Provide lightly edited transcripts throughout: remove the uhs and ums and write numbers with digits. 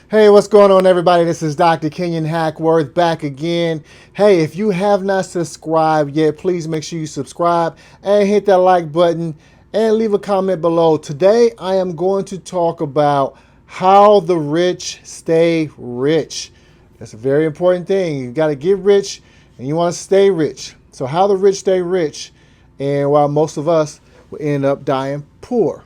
Hey, what's going on, everybody? This is Dr. Kenyon Hackworth back again. Hey, if you have not subscribed yet, please make sure you subscribe and hit that like button and leave a comment below. Today, I am going to talk about how the rich stay rich. That's a very important thing. You got to get rich and you want to stay rich. So, how the rich stay rich, and while most of us will end up dying poor,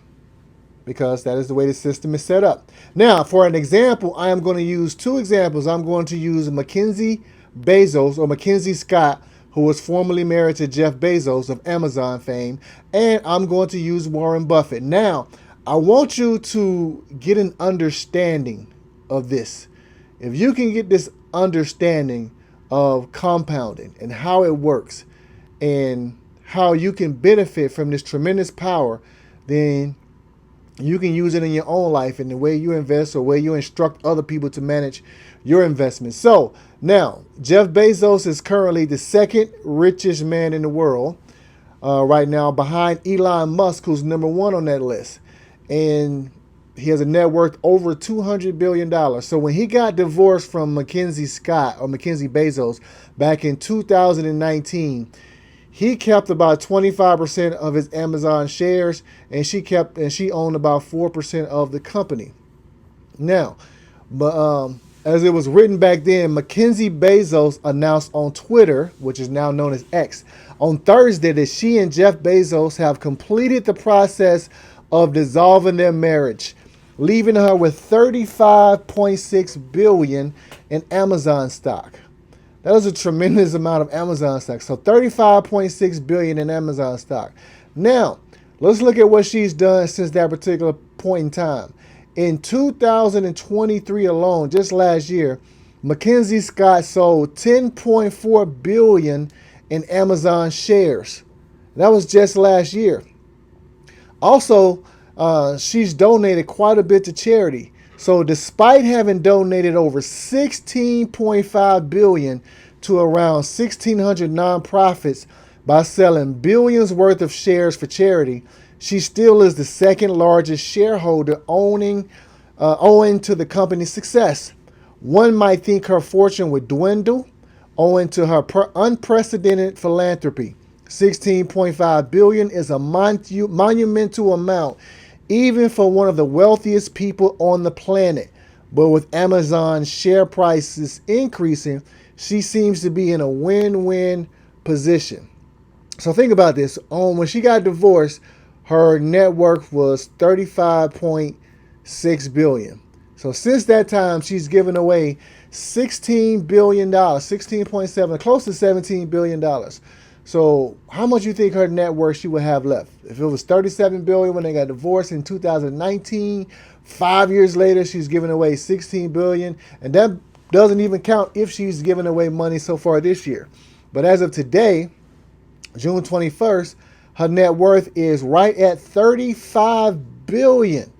because that is the way the system is set up. Now, for an example, I am going to use two examples. I'm going to use Mackenzie Bezos, or Mackenzie Scott, who was formerly married to Jeff Bezos of Amazon fame, and I'm going to use Warren Buffett. Now, I want you to get an understanding of this. If you can get this understanding of compounding and how it works and how you can benefit from this tremendous power, then you can use it in your own life in the way you invest or way you instruct other people to manage your investments. So now, Jeff Bezos is currently the second richest man in the world right now, behind Elon Musk, who's number one on that list. And he has a net worth over $200 billion. So when he got divorced from Mackenzie Scott, or Mackenzie Bezos, back in 2019, he kept about 25% of his Amazon shares, and she owned about 4% of the company. Now, but as it was written back then, Mackenzie Bezos announced on Twitter, which is now known as X, on Thursday that she and Jeff Bezos have completed the process of dissolving their marriage, leaving her with 35.6 billion in Amazon stock. That was a tremendous amount of Amazon stock. So 35.6 billion in Amazon stock. Now, let's look at what she's done since that particular point in time. In 2023 alone, just last year, Mackenzie Scott sold 10.4 billion in Amazon shares. That was just last year. Also, she's donated quite a bit to charity. So despite having donated over 16.5 billion to around 1,600 nonprofits by selling billions worth of shares for charity, she still is the second largest shareholder owing to the company's success. One might think her fortune would dwindle owing to her unprecedented philanthropy. 16.5 billion is a monumental amount, even for one of the wealthiest people on the planet. But with Amazon's share prices increasing, she seems to be in a win-win position. So think about this. When she got divorced, her net worth was 35.6 billion. So since that time, she's given away $16 billion, 16.7, close to $17 billion. So how much you think her net worth she would have left? If it was 37 billion when they got divorced in 2019, 5 years later she's giving away 16 billion, and that doesn't even count if she's given away money so far this year. But as of today, June 21st, her net worth is right at 35 billion.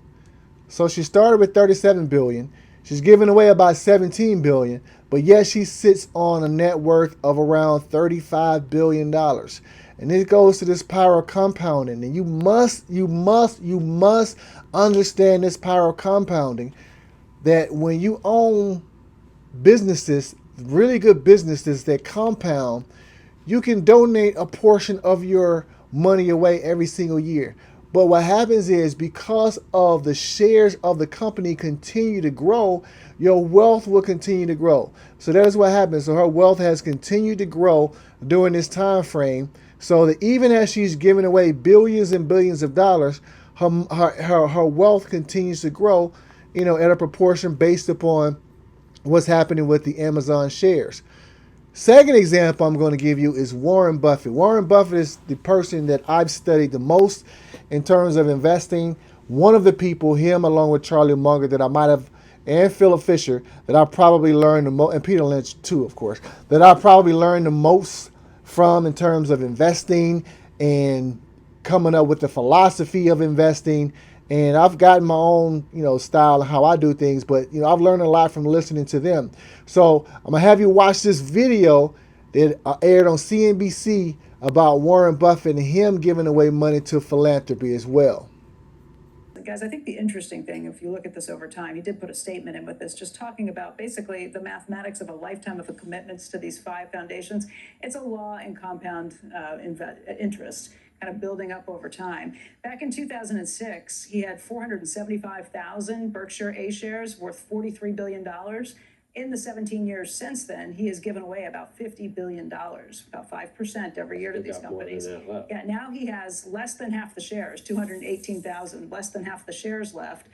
So she started with 37 billion. She's giving away about 17 billion, but yet she sits on a net worth of around $35 billion. And it goes to this power of compounding. And you must understand this power of compounding, that when you own businesses, really good businesses that compound, you can donate a portion of your money away every single year. But what happens is, because of the shares of the company continue to grow, your wealth will continue to grow. So that's what happens. So her wealth has continued to grow during this time frame, so that even as she's giving away billions and billions of dollars, her wealth continues to grow, at a proportion based upon what's happening with the Amazon shares. Second example I'm going to give you is Warren Buffett. Warren Buffett is the person that I've studied the most in terms of investing. One of the people, him along with Charlie Munger, that I might have, and Philip Fisher, that I probably learned the most, and Peter Lynch too, of course, that I probably learned the most from in terms of investing and coming up with the philosophy of investing. And I've gotten my own, style of how I do things, but, I've learned a lot from listening to them. So I'm going to have you watch this video that aired on CNBC about Warren Buffett and him giving away money to philanthropy as well. Guys, I think the interesting thing, if you look at this over time, he did put a statement in with this, just talking about basically the mathematics of a lifetime of commitments to these 5 foundations. It's a law in compound interest, kind of building up over time. Back in 2006, he had 475,000 Berkshire A shares worth $43 billion. In the 17 years since then, he has given away about $50 billion, about 5% every year to these companies. Yeah, now he has less than half the shares, 218,000, less than half the shares left,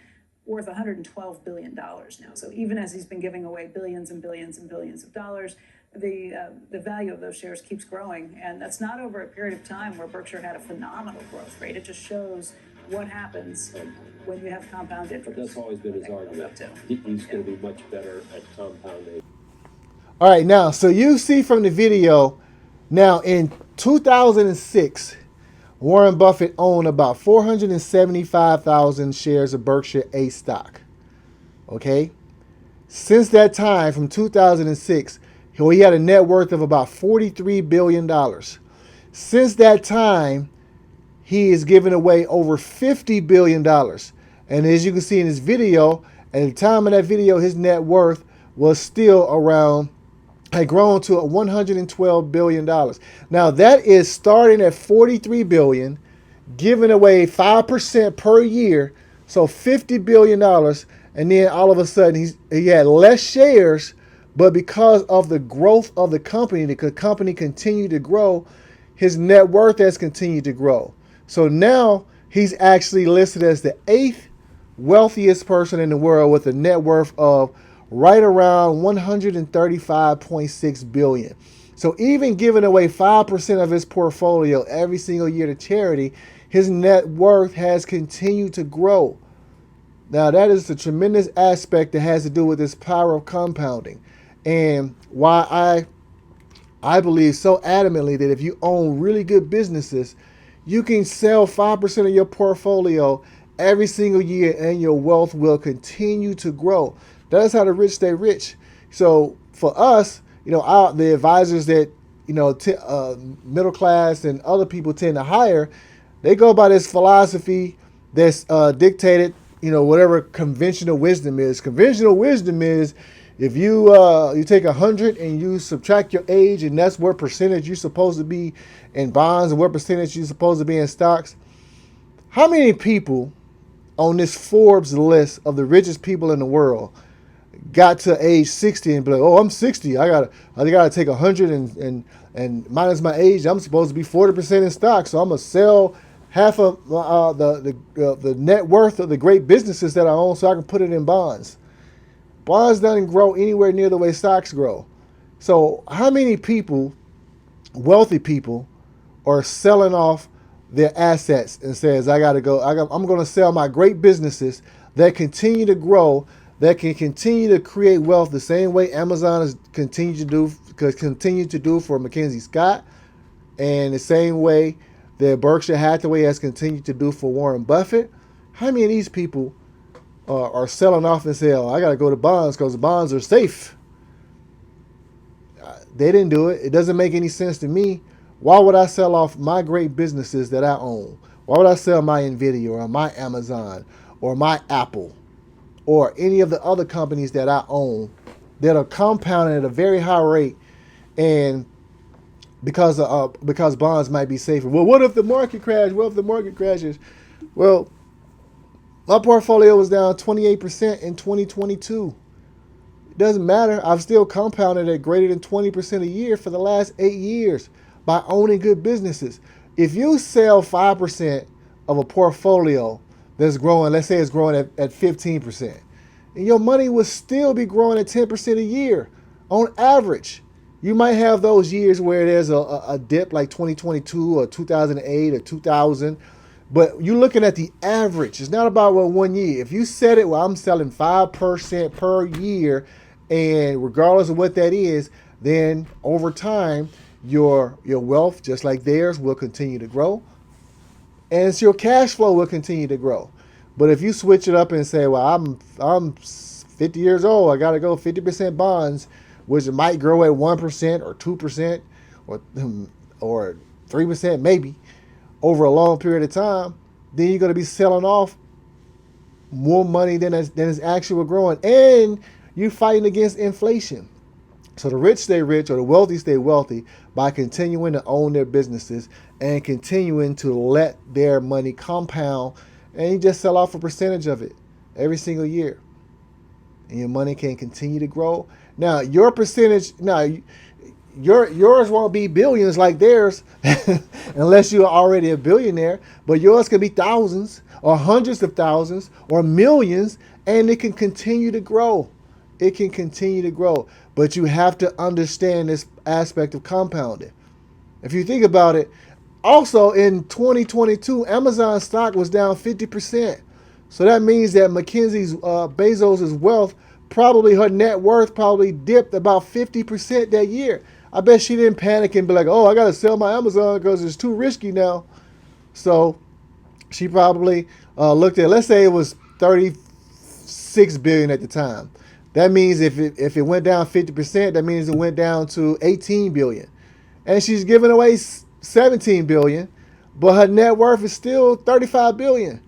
worth $112 billion now. So even as he's been giving away billions and billions and billions of dollars, the value of those shares keeps growing. And that's not over a period of time where Berkshire had a phenomenal growth rate. It just shows what happens when you have compound interest. But that's always been his argument. He's going to be much better at compounding. All right, now, so you see from the video, now in 2006, Warren Buffett owned about 475,000 shares of Berkshire A stock. Okay? Since that time, from 2006, he had a net worth of about $43 billion. Since that time, he is giving away over $50 billion. And as you can see in this video, at the time of that video, his net worth was still around, had grown to $112 billion. Now that is starting at $43 billion, giving away 5% per year, so $50 billion. And then all of a sudden he had less shares, but because of the growth of the company continued to grow, his net worth has continued to grow. So now he's actually listed as the 8th wealthiest person in the world with a net worth of right around $135.6 billion. So even giving away 5% of his portfolio every single year to charity, his net worth has continued to grow. Now that is a tremendous aspect that has to do with this power of compounding, and why I believe so adamantly that if you own really good businesses, you can sell 5% of your portfolio every single year and your wealth will continue to grow. That's how the rich stay rich. So for us, the advisors that, middle class and other people tend to hire, they go by this philosophy that's dictated, whatever conventional wisdom is. Conventional wisdom is if you take 100 and you subtract your age, and that's what percentage you're supposed to be in bonds and what percentage you're supposed to be in stocks. How many people on this Forbes list of the richest people in the world got to age 60 and be like, oh, I'm 60. I gotta take 100 and minus my age. I'm supposed to be 40% in stocks, so I'm gonna sell half of the net worth of the great businesses that I own so I can put it in bonds. Bonds doesn't grow anywhere near the way stocks grow. So how many people, wealthy people, are selling off their assets and says, I'm going to sell my great businesses that continue to grow, that can continue to create wealth the same way Amazon has continued to do for Mackenzie Scott, and the same way that Berkshire Hathaway has continued to do for Warren Buffett. How many of these people are selling off and say, oh, I got to go to bonds because the bonds are safe? They didn't do it. It doesn't make any sense to me. Why would I sell off my great businesses that I own? Why would I sell my Nvidia or my Amazon or my Apple or any of the other companies that I own that are compounding at a very high rate, and because bonds might be safer? Well, what if the market crashes? What if the market crashes? Well, my portfolio was down 28% in 2022. It doesn't matter. I've still compounded at greater than 20% a year for the last 8 years by owning good businesses. If you sell 5% of a portfolio that's growing, let's say it's growing at 15%, and your money will still be growing at 10% a year on average. You might have those years where there's a dip like 2022 or 2008 or 2000, but you're looking at the average. It's not about 1 year. If you set it, I'm selling 5% per year, and regardless of what that is, then over time, your wealth, just like theirs, will continue to grow, and your cash flow will continue to grow. But if you switch it up and say, well, I'm 50 years old, I got to go 50% bonds, which might grow at 1% or 2% or 3% maybe over a long period of time, then you're going to be selling off more money than is actually growing, and you're fighting against inflation. So the rich stay rich, or the wealthy stay wealthy, by continuing to own their businesses and continuing to let their money compound, and you just sell off a percentage of it every single year, and your money can continue to grow. Now your percentage, yours won't be billions like theirs, unless you're already a billionaire. But yours could be thousands, or hundreds of thousands, or millions, and it can continue to grow. It can continue to grow, but you have to understand this aspect of compounding. If you think about it, also in 2022, Amazon stock was down 50%. So that means that Mackenzie's Bezos' wealth, probably her net worth, probably dipped about 50% that year. I bet she didn't panic and be like, "Oh, I gotta sell my Amazon because it's too risky now." So she probably looked at, let's say it was 36 billion at the time. That means if it went down 50%, that means it went down to 18 billion, and she's giving away 17 billion, but her net worth is still 35 billion.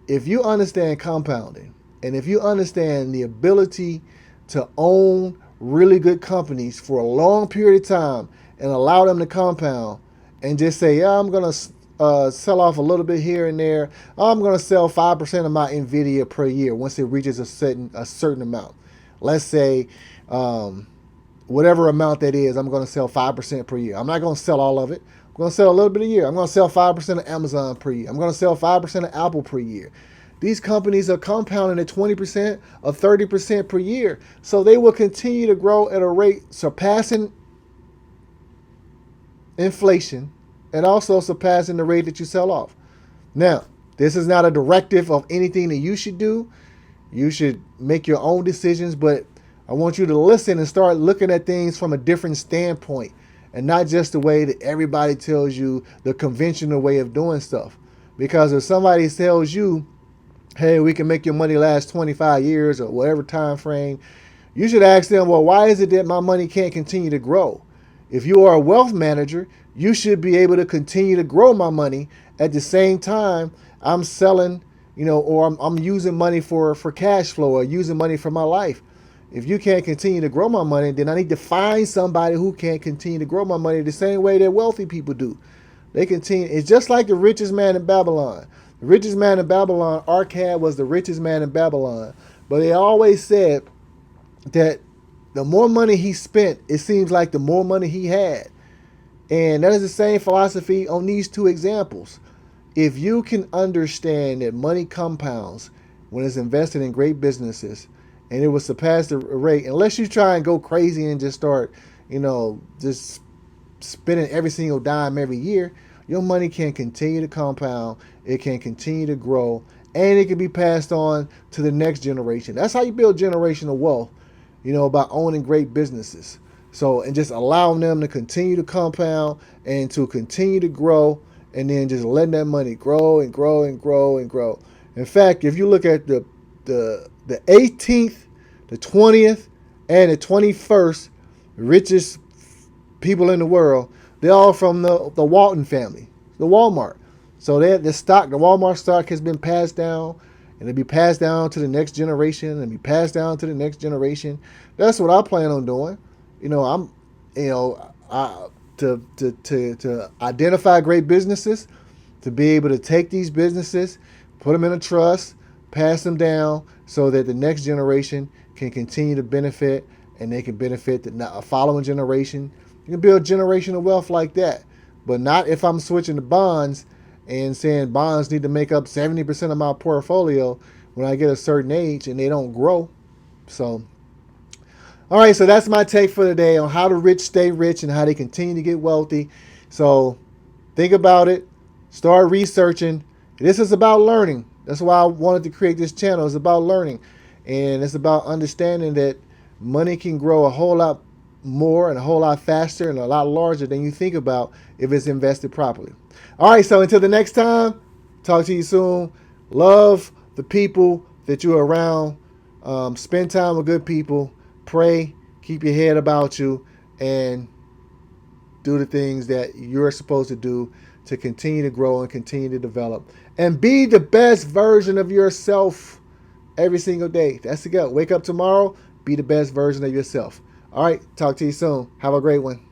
If you understand compounding, and if you understand the ability to own really good companies for a long period of time and allow them to compound, and just say, yeah, I'm going to sell off a little bit here and there. I'm going to sell 5% of my Nvidia per year once it reaches a certain amount. Let's say whatever amount that is, I'm going to sell 5% per year. I'm not going to sell all of it. I'm going to sell a little bit a year. I'm going to sell 5% of Amazon per year. I'm going to sell 5% of Apple per year. These companies are compounding at 20% or 30% per year. So they will continue to grow at a rate surpassing inflation and also surpassing the rate that you sell off. Now, this is not a directive of anything that you should do. You should make your own decisions, but I want you to listen and start looking at things from a different standpoint, and not just the way that everybody tells you, the conventional way of doing stuff. Because if somebody tells you, hey, we can make your money last 25 years or whatever time frame, you should ask them, well, why is it that my money can't continue to grow? If you are a wealth manager, you should be able to continue to grow my money at the same time I'm selling, or I'm using money for cash flow, or using money for my life. If you can't continue to grow my money, then I need to find somebody who can continue to grow my money the same way that wealthy people do. They continue. It's just like the richest man in Babylon. The richest man in Babylon, Arcad was the richest man in Babylon. But they always said that the more money he spent, it seems like the more money he had. And that is the same philosophy on these two examples. If you can understand that money compounds when it's invested in great businesses, and it will surpass the rate, unless you try and go crazy and just start, just spending every single dime every year, your money can continue to compound, it can continue to grow, and it can be passed on to the next generation. That's how you build generational wealth, by owning great businesses. So, and just allowing them to continue to compound and to continue to grow, and then just letting that money grow and grow and grow and grow. In fact, if you look at the 18th, the 20th, and the 21st richest people in the world, they're all from the Walton family, the Walmart. So the Walmart stock has been passed down, and it'll be passed down to the next generation, and be passed down to the next generation. That's what I plan on doing. To identify great businesses, to be able to take these businesses, put them in a trust, pass them down, so that the next generation can continue to benefit, and they can benefit the following generation. You can build generational wealth like that, but not if I'm switching to bonds and saying bonds need to make up 70% of my portfolio when I get a certain age and they don't grow. So, all right, so that's my take for today on how the rich stay rich and how they continue to get wealthy. So think about it. Start researching. This is about learning. That's why I wanted to create this channel. It's about learning. And it's about understanding that money can grow a whole lot more and a whole lot faster and a lot larger than you think about if it's invested properly. All right, so until the next time, talk to you soon. Love the people that you're around. Spend time with good people. Pray. Keep your head about you. And do the things that you're supposed to do to continue to grow and continue to develop and be the best version of yourself every single day. That's the goal. Wake up tomorrow, be the best version of yourself. All right, talk to you soon. Have a great one.